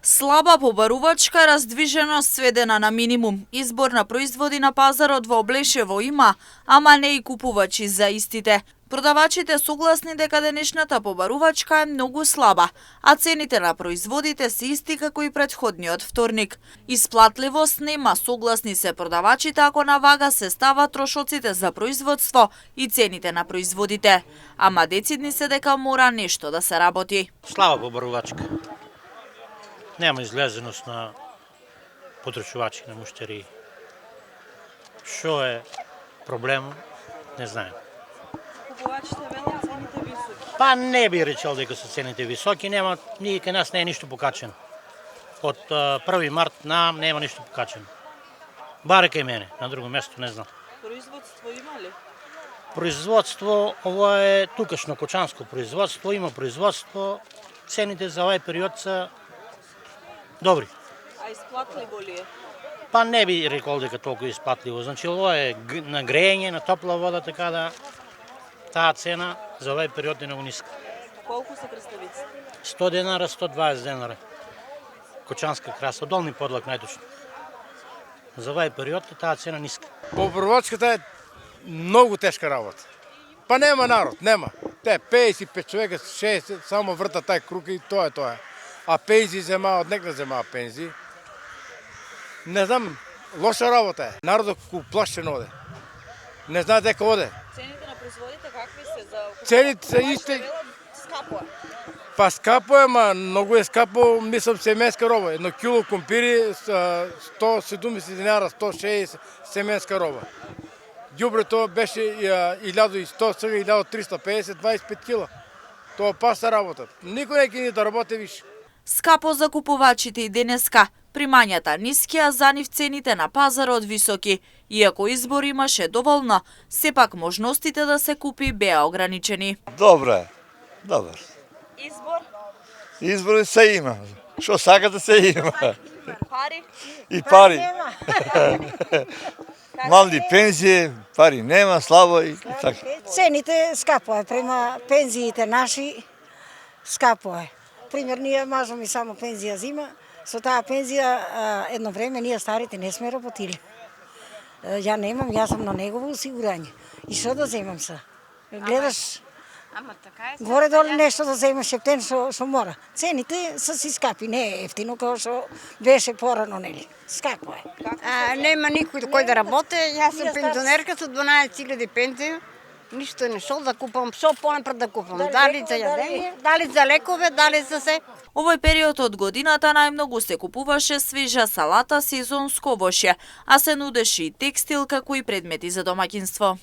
Слаба побарувачка раздвиженост сведена на минимум. Избор на производи на пазарот во Облешево има, ама не и купувачи за истите. Продавачите согласни дека денешната побарувачка е многу слаба, а цените на производите се исти како и претходниот вторник. Исплатливост нема, согласни се продавачите ако на вага се стават трошоците за производство и цените на производите. Ама децидни се дека мора нешто да се работи. Слаба побарувачка. Нема излезеност на потребувачи, на муштери. Што е проблем, не знаем. Купувачите велат цените високи. Па не би речел дека се цените високи, нема, ние кај нас не е ништо покачено. Од 1 март нема ништо покачено. Баре кај мене, на друго место не знам. Производство има ли? Производство, ова е тукашно кочанско производство, има производство, цените за овај период се добри. А исплатливо ли е? Па не би рекол дека толку исплатливо. Значи ова е на грејење, на топла вода, така да таа цена за овај период е многу ниска. Колку се краставиците? 100 денара, 120 денара. Кочанска краса, долни подлак најточно. За овај период таа цена ниска. Побарувачката е многу тешка работа. Па нема народ, нема. Те 55 човека, 60 само вртат тај круг и тоа е. А пензии земаат, нека земаат пензии. Не знам, лоша работа е. Народот плашен оде. Не знае дека оде. Цените на производите какви се за Цените се исти. Скапо е. Па скапо е, ма многу е скапо, мислам семенска роба. 1 кило компири 170 динара, 160 семенска роба. Ѓубрето беше 1100, сега 1350, 25 кила. Тоа паса работа. Никој не ќе ни да работи више. Скапо за купувачите и денеска. Примањата ниски, а за нив цените на пазарот високи. Иако избор имаше доволно, сепак можностите да се купи беа ограничени. Добре, добар. Избор? Избори се има. Што сакате се има. Пари? И пари. Мални пензии, пари нема, слабо и така. Цените скапо е, према пензиите наши скапо е. Пример, ние мажом и само пензија зима, со таа пензија едно време ние старите не сме работили. Ја немам, јас сум на негово осигурање. И што да земам се? Гледаш, горе-долу нешто да земаш ептен што мора. Цените се си скапи, не е ефтино како што беше порано, нели? Скапо е. Нема никој кој да работи, јас сум пензионерка со 12.000 пензија. Ништо не шол да купам, што понапред да купам. Дали за јадење, дали за лекове, дали за се. Овој период од годината најмногу се купуваше свежа салата, сезонско овошје, а се нудеше и текстил како и предмети за домаќинство.